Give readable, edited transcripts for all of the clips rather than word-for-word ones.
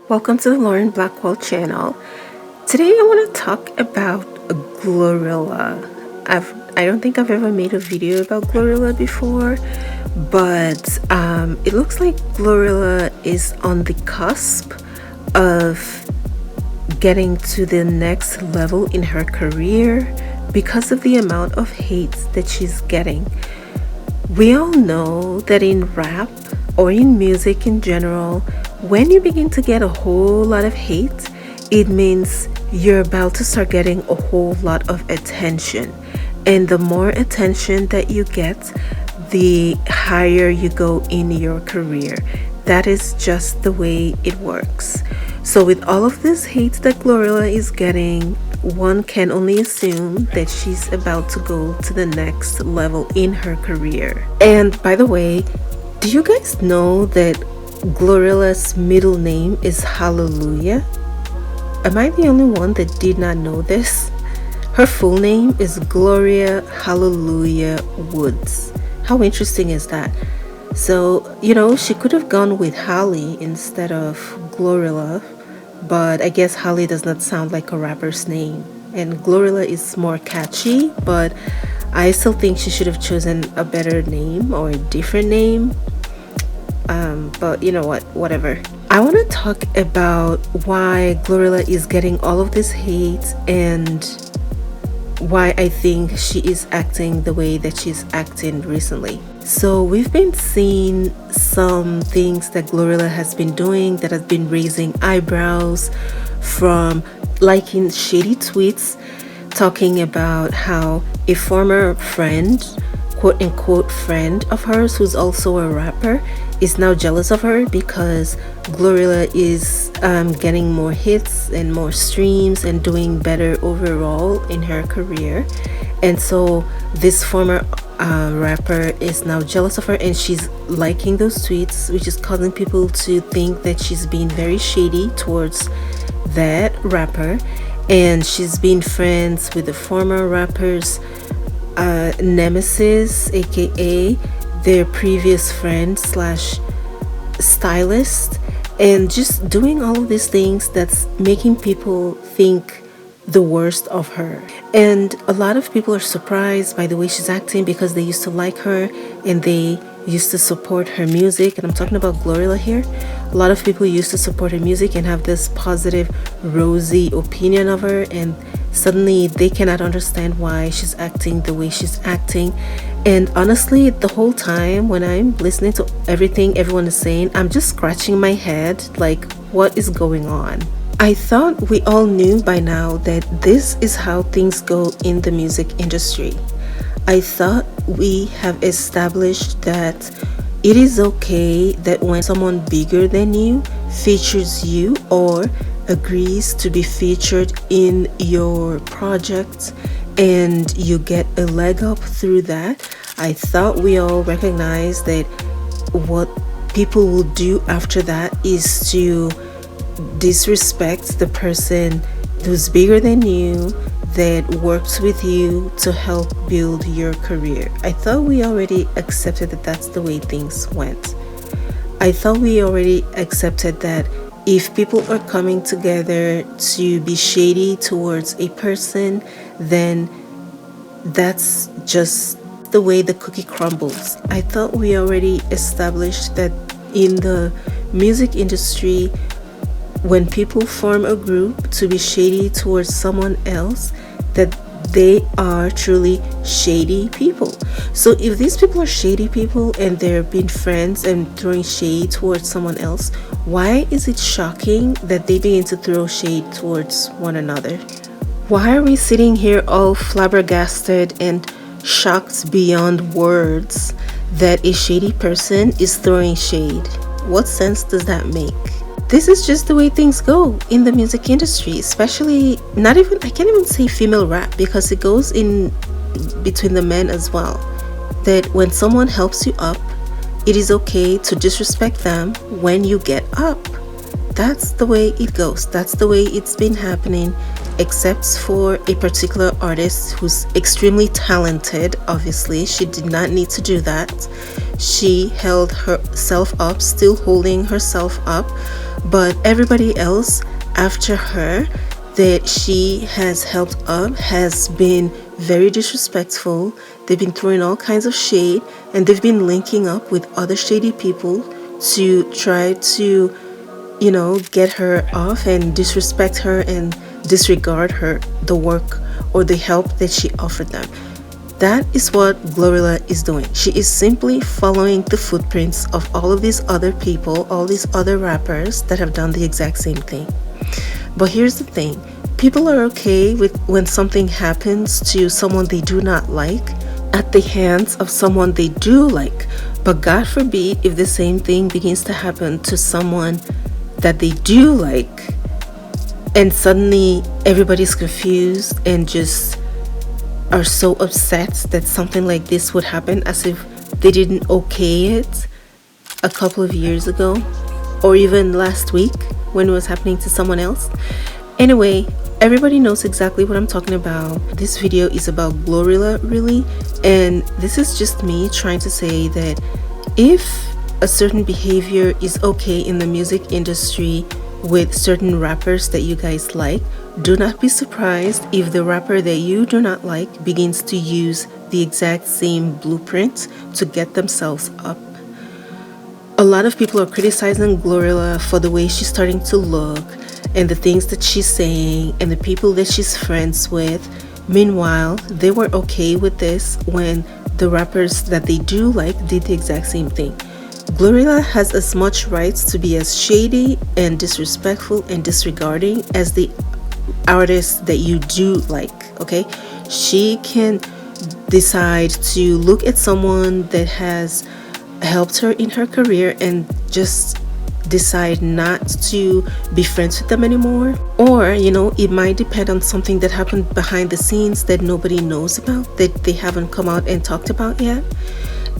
Welcome to the Lauren Blackwell channel. Today I want to talk about Glorilla. I don't think I've ever made a video about Glorilla before, but it looks like Glorilla is on the cusp of getting to the next level in her career because of the amount of hate that she's getting. We all know that in rap or in music in general, when you begin to get a whole lot of hate, it means you're about to start getting a whole lot of attention. And the more attention that you get, the higher you go in your career. That is just the way it works. So with all of this hate that Glorilla is getting, one can only assume that she's about to go to the next level in her career. And by the way, do you guys know that Glorilla's middle name is Hallelujah? Am I the only one that did not know this? Her full name is Gloria Hallelujah Woods. How interesting is that? So, she could have gone with Halle instead of Glorilla, but I guess Halle does not sound like a rapper's name. And Glorilla is more catchy, but I still think she should have chosen a better name or a different name. But you know what? Whatever. I want to talk about why Glorilla is getting all of this hate and why I think she is acting the way that she's acting recently. So we've been seeing some things that Glorilla has been doing that has been raising eyebrows, from liking shady tweets talking about how a former friend, quote unquote friend of hers who's also a rapper, is now jealous of her because Glorilla is getting more hits and more streams and doing better overall in her career. And so this former rapper is now jealous of her, and she's liking those tweets, which is causing people to think that she's being very shady towards that rapper. And she's been friends with the former rapper's nemesis, aka their previous friend slash stylist, and just doing all of these things that's making people think the worst of her. And a lot of people are surprised by the way she's acting because they used to like her and they used to support her music. And I'm talking about Glorilla here. A lot of people used to support her music and have this positive, rosy opinion of her, and suddenly they cannot understand why she's acting the way she's acting. And honestly, the whole time when I'm listening to everything everyone is saying, I'm just scratching my head like, what is going on? I thought we all knew by now that this is how things go in the music industry. I thought we have established that it is okay that when someone bigger than you features you or agrees to be featured in your project and you get a leg up through that. I thought we all recognized that what people will do after that is to disrespect the person who's bigger than you, that works with you to help build your career. I thought we already accepted that that's the way things went. I thought we already accepted that if people are coming together to be shady towards a person, then that's just the way the cookie crumbles. I thought we already established that in the music industry, when people form a group to be shady towards someone else, that they are truly shady people. So if these people are shady people and they're being friends and throwing shade towards someone else, why is it shocking that they begin to throw shade towards one another? Why are we sitting here all flabbergasted and shocked beyond words that a shady person is throwing shade? What sense does that make? This is just the way things go in the music industry, especially I can't even say female rap because it goes in between the men as well. That when someone helps you up, it is okay to disrespect them when you get up. That's the way it goes. That's the way it's been happening, except for a particular artist who's extremely talented. Obviously, she did not need to do that. She held herself up, still holding herself up. But everybody else after her that she has helped up has been very disrespectful. They've been throwing all kinds of shade, and they've been linking up with other shady people to try to, get her off and disrespect her and disregard her, the work or the help that she offered them. That is what Glorilla is doing. She is simply following the footprints of all of these other people, all these other rappers that have done the exact same thing. But here's the thing. People are okay with when something happens to someone they do not like at the hands of someone they do like. But God forbid if the same thing begins to happen to someone that they do like, and suddenly everybody's confused and just are so upset that something like this would happen, as if they didn't okay it a couple of years ago or even last week when it was happening to someone else. Anyway, everybody knows exactly what I'm talking about. This video is about Glorilla, really, and this is just me trying to say that if a certain behavior is okay in the music industry with certain rappers that you guys like, do not be surprised if the rapper that you do not like begins to use the exact same blueprint to get themselves up. A lot of people are criticizing Glorilla for the way she's starting to look and the things that she's saying and the people that she's friends with. Meanwhile, they were okay with this when the rappers that they do like did the exact same thing. Glorilla has as much rights to be as shady and disrespectful and disregarding as the artists that you do like, okay? She can decide to look at someone that has helped her in her career and just decide not to be friends with them anymore. Or, it might depend on something that happened behind the scenes that nobody knows about, that they haven't come out and talked about yet.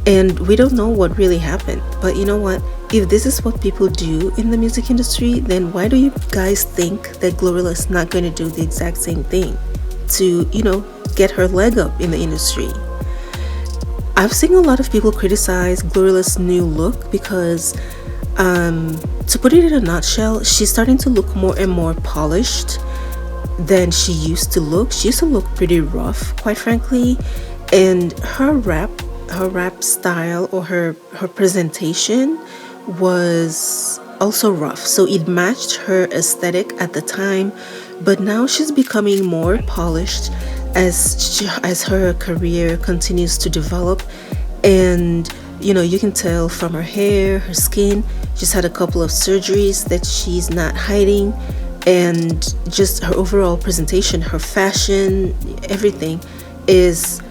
And we don't know what really happened. But you know what? If this is what people do in the music industry, then why do you guys think that Glorilla is not going to do the exact same thing to, get her leg up in the industry? I've seen a lot of people criticize Glorilla's new look because, to put it in a nutshell, she's starting to look more and more polished than she used to look. She used to look pretty rough, quite frankly, and her rap style or her presentation was also rough, so it matched her aesthetic at the time. But now she's becoming more polished as her career continues to develop, and you can tell from her hair, her skin. She's had a couple of surgeries that she's not hiding, and just her overall presentation, her fashion, everything is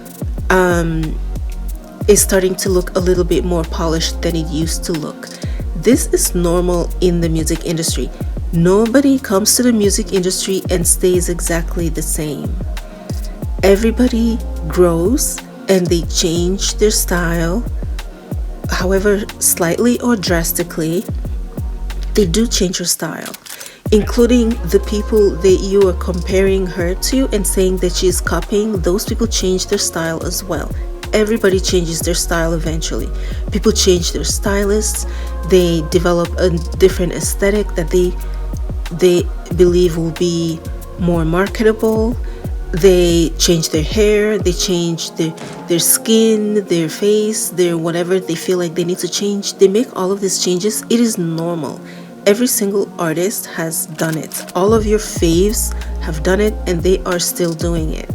starting to look a little bit more polished than it used to look. This is normal in the music industry. Nobody comes to the music industry and stays exactly the same. Everybody grows and they change their style, however slightly or drastically. They do change her style, including the people that you are comparing her to and saying that she is copying. Those people change their style as well. Everybody changes their style eventually. People change their stylists. They develop a different aesthetic that they believe will be more marketable. They change their hair, they change their skin, their face, their whatever they feel like they need to change. They make all of these changes. It is normal. Every single artist has done it. All of your faves have done it, and they are still doing it.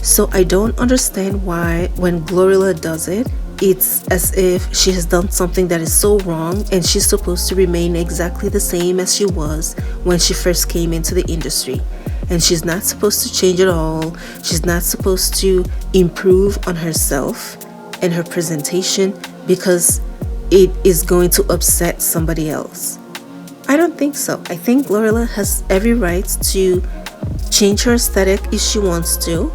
So I don't understand why when Glorilla does it, it's as if she has done something that is so wrong and she's supposed to remain exactly the same as she was when she first came into the industry. And she's not supposed to change at all. She's not supposed to improve on herself and her presentation because it is going to upset somebody else. I don't think so. I think Glorilla has every right to change her aesthetic if she wants to.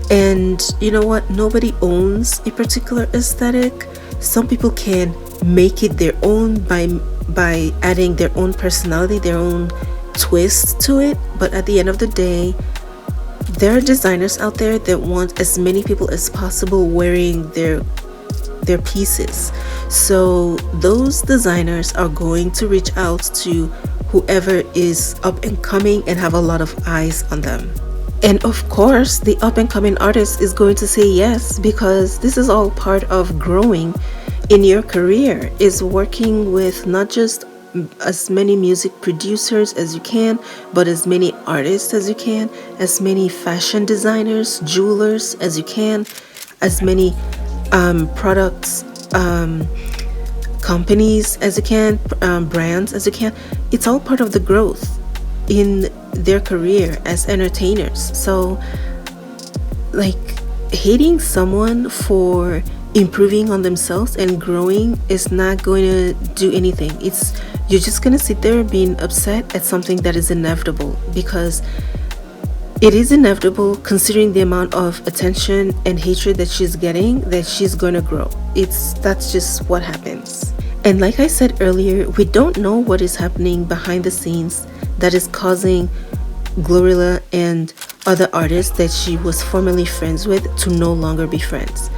And you know what? Nobody owns a particular aesthetic. Some people can make it their own by adding their own personality, their own twist to it. But at the end of the day, there are designers out there that want as many people as possible wearing their pieces. So those designers are going to reach out to whoever is up and coming and have a lot of eyes on them. And of course, the up and coming artist is going to say yes, because this is all part of growing in your career, is working with not just as many music producers as you can, but as many artists as you can, as many fashion designers, jewelers as you can, as many products companies as you can, brands as you can. It's all part of the growth in their career as entertainers. So, like, hating someone for improving on themselves and growing is not going to do anything. You're just going to sit there being upset at something that is inevitable, because it is inevitable, considering the amount of attention and hatred that she's getting, that she's going to grow. That's just what happens. And like I said earlier, we don't know what is happening behind the scenes that is causing Glorilla and other artists that she was formerly friends with to no longer be friends.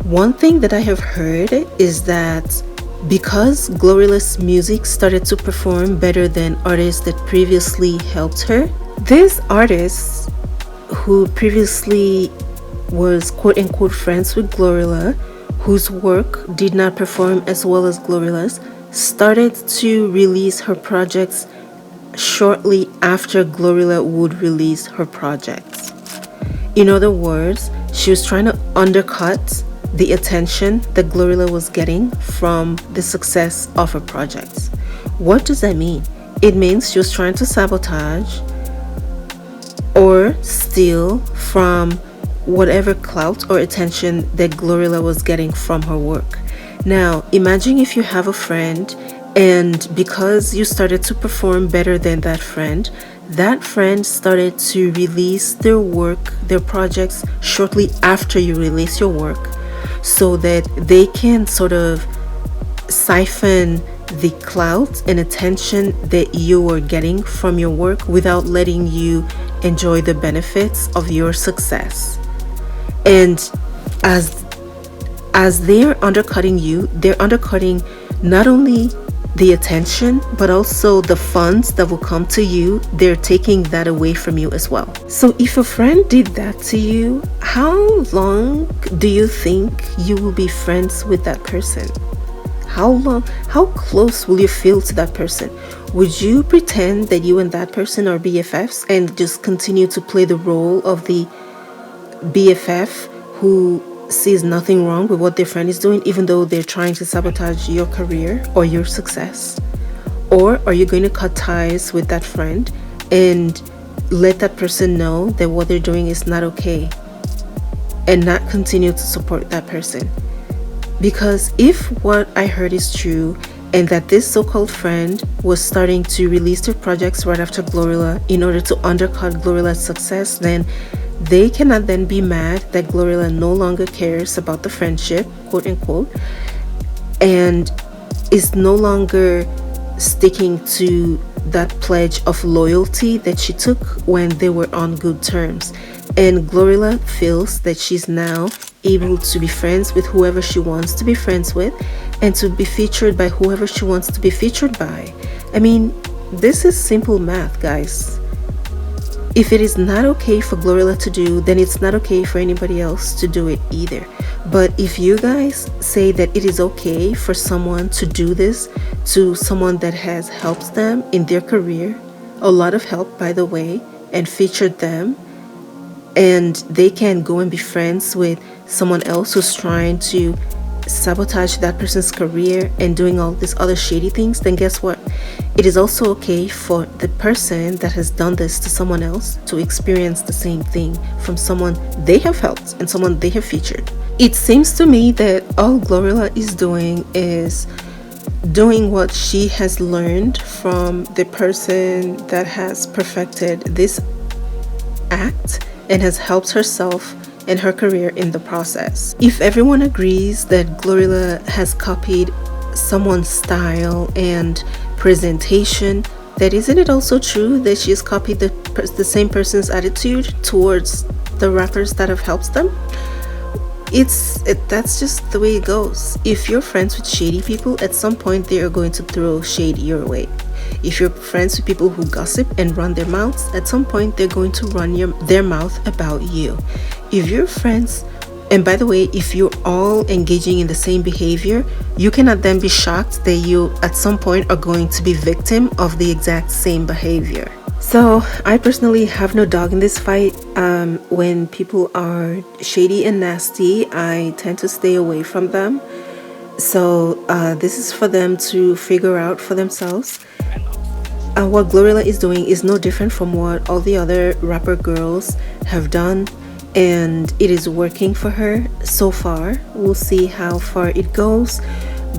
One thing that I have heard is that because Glorilla's music started to perform better than artists that previously helped her, these artists who previously was quote-unquote friends with Glorilla, whose work did not perform as well as Glorilla's, started to release her projects shortly after Glorilla would release her projects. In other words, she was trying to undercut the attention that Glorilla was getting from the success of her projects. What does that mean? It means she was trying to sabotage or steal from whatever clout or attention that Glorilla was getting from her work. Now, imagine if you have a friend, and because you started to perform better than that friend started to release their work, their projects, shortly after you release your work, so that they can sort of siphon the clout and attention that you are getting from your work without letting you enjoy the benefits of your success. And as they're undercutting you, they're undercutting not only the attention but also the funds that will come to you. They're taking that away from you as well. So if a friend did that to you, how long do you think you will be friends with that person? How close will you feel to that person? Would you pretend that you and that person are BFFs and just continue to play the role of the BFF who sees nothing wrong with what their friend is doing, even though they're trying to sabotage your career or your success? Or are you going to cut ties with that friend and let that person know that what they're doing is not okay and not continue to support that person? Because if what I heard is true, and that this so-called friend was starting to release their projects right after Glorilla in order to undercut Glorilla's success, then they cannot then be mad that Glorilla no longer cares about the friendship, quote unquote, and is no longer sticking to that pledge of loyalty that she took when they were on good terms. And Glorilla feels that she's now able to be friends with whoever she wants to be friends with and to be featured by whoever she wants to be featured by. I mean, this is simple math, guys. If it is not okay for Glorilla to do, then it's not okay for anybody else to do it either. But if you guys say that it is okay for someone to do this to someone that has helped them in their career, a lot of help by the way, and featured them, and they can go and be friends with someone else who's trying to sabotage that person's career and doing all these other shady things, then guess what? It is also okay for the person that has done this to someone else to experience the same thing from someone they have helped and someone they have featured. It seems to me that all Glorilla is doing is doing what she has learned from the person that has perfected this act and has helped herself and her career in the process. If everyone agrees that Glorilla has copied someone's style and presentation, then isn't it also true that she has copied the same person's attitude towards the rappers that have helped them? That's just the way it goes. If you're friends with shady people, at some point they are going to throw shade your way. If you're friends with people who gossip and run their mouths, at some point they're going to run their mouth about you. If you're friends, and by the way, if you're all engaging in the same behavior, you cannot then be shocked that you at some point are going to be victim of the exact same behavior. So I personally have no dog in this fight. When people are shady and nasty, I tend to stay away from them. So this is for them to figure out for themselves. What Glorilla is doing is no different from what all the other rapper girls have done, and it is working for her so far. We'll see how far it goes,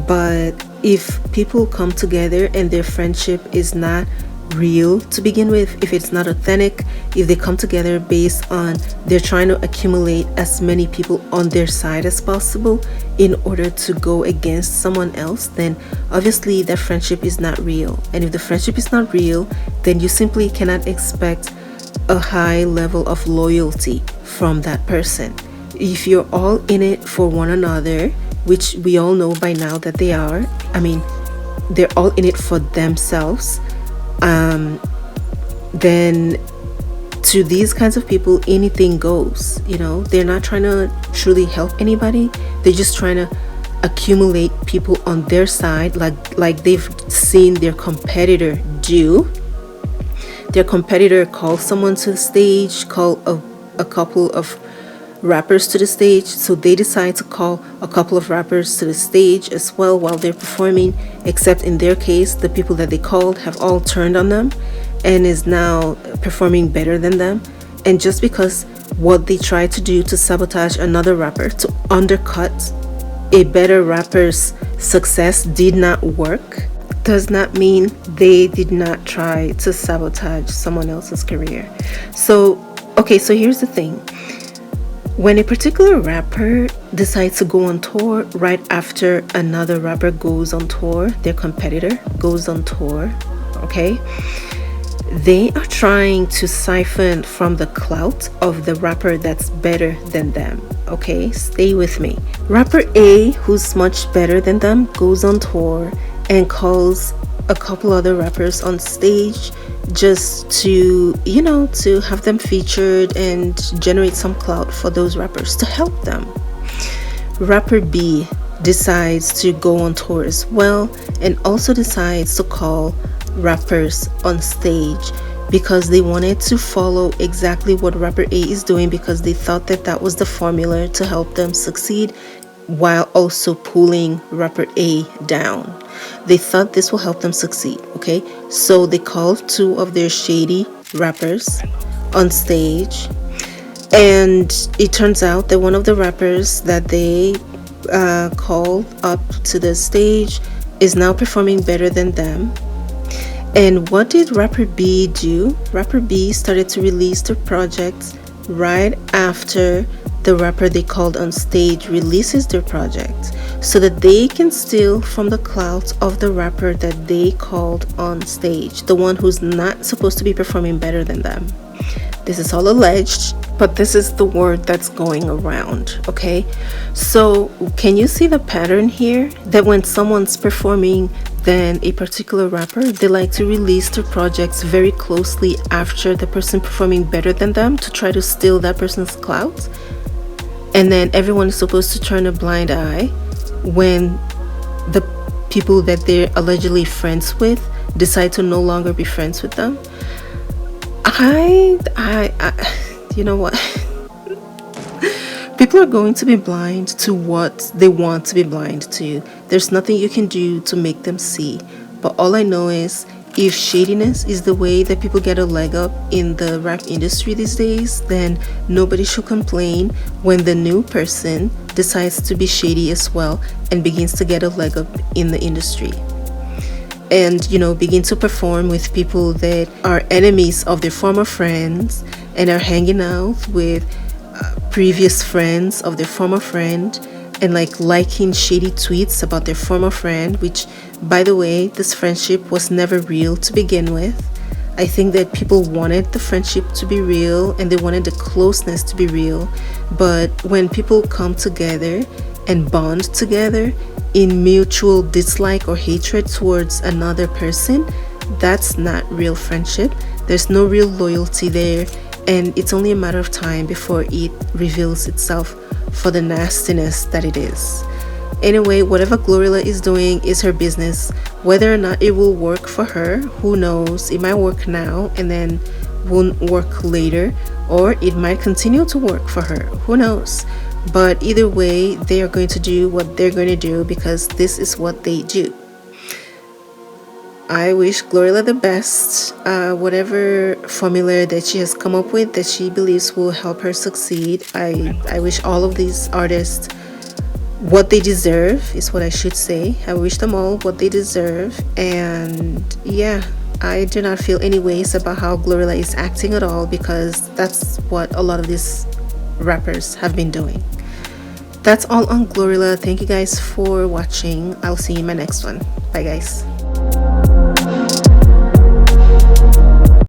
but if people come together and their friendship is not real to begin with, if it's not authentic, if they come together based on they're trying to accumulate as many people on their side as possible in order to go against someone else, then obviously that friendship is not real. And if the friendship is not real, then you simply cannot expect a high level of loyalty from that person. If you're all in it for one another, which we all know by now that they are, I mean, they're all in it for themselves, then to these kinds of people, anything goes. You know, they're not trying to truly help anybody. They're just trying to accumulate people on their side, like they've seen their competitor do. Their competitor call someone to the stage, call a couple of rappers to the stage, so they decide to call a couple of rappers to the stage as well while they're performing, except in their case the people that they called have all turned on them and is now performing better than them. And just because what they tried to do to sabotage another rapper, to undercut a better rapper's success, did not work, does not mean they did not try to sabotage someone else's career. So here's the thing. When a particular rapper decides to go on tour right after another rapper goes on tour, their competitor goes on tour, okay, they are trying to siphon from the clout of the rapper that's better than them, okay? Stay with me. Rapper A, who's much better than them, goes on tour and calls a couple other rappers on stage just to, you know, to have them featured and generate some clout for those rappers to help them. Rapper B decides to go on tour as well and also decides to call rappers on stage because they wanted to follow exactly what rapper A is doing, because they thought that that was the formula to help them succeed while also pulling rapper A down. They thought this will help them succeed, okay? So they called two of their shady rappers on stage, and it turns out that one of the rappers that they called up to the stage is now performing better than them. And what did rapper B do? Rapper B started to release their projects right after the rapper they called on stage releases their project, so that they can steal from the clout of the rapper that they called on stage, the one who's not supposed to be performing better than them. This is all alleged, but this is the word that's going around, okay? So can you see the pattern here? That when someone's performing than a particular rapper, they like to release their projects very closely after the person performing better than them to try to steal that person's clout. And then everyone is supposed to turn a blind eye when the people that they're allegedly friends with decide to no longer be friends with them. You know what? People are going to be blind to what they want to be blind to. There's nothing you can do to make them see. But all I know is, if shadiness is the way that people get a leg up in the rap industry these days, then nobody should complain when the new person decides to be shady as well and begins to get a leg up in the industry. And, you know, begin to perform with people that are enemies of their former friends and are hanging out with previous friends of their former friend and like liking shady tweets about their former friend, which, by the way, this friendship was never real to begin with. I think that people wanted the friendship to be real and they wanted the closeness to be real. But when people come together and bond together in mutual dislike or hatred towards another person, That's not real friendship. There's no real loyalty there, and it's only a matter of time before it reveals itself for the nastiness that it is. Anyway, whatever Glorilla is doing is her business. Whether or not it will work for her, who knows? It might work now and then won't work later, or it might continue to work for her. Who knows? But either way, they are going to do what they're going to do because this is what they do. I wish Glorilla the best. Whatever formula that she has come up with that she believes will help her succeed, I wish all of these artists what they deserve, is what I should say. I wish them all what they deserve. And yeah, I do not feel any ways about how Glorilla is acting at all, because that's what a lot of these rappers have been doing. That's all on Glorilla. Thank you guys for watching. I'll see you in my next one. Bye guys.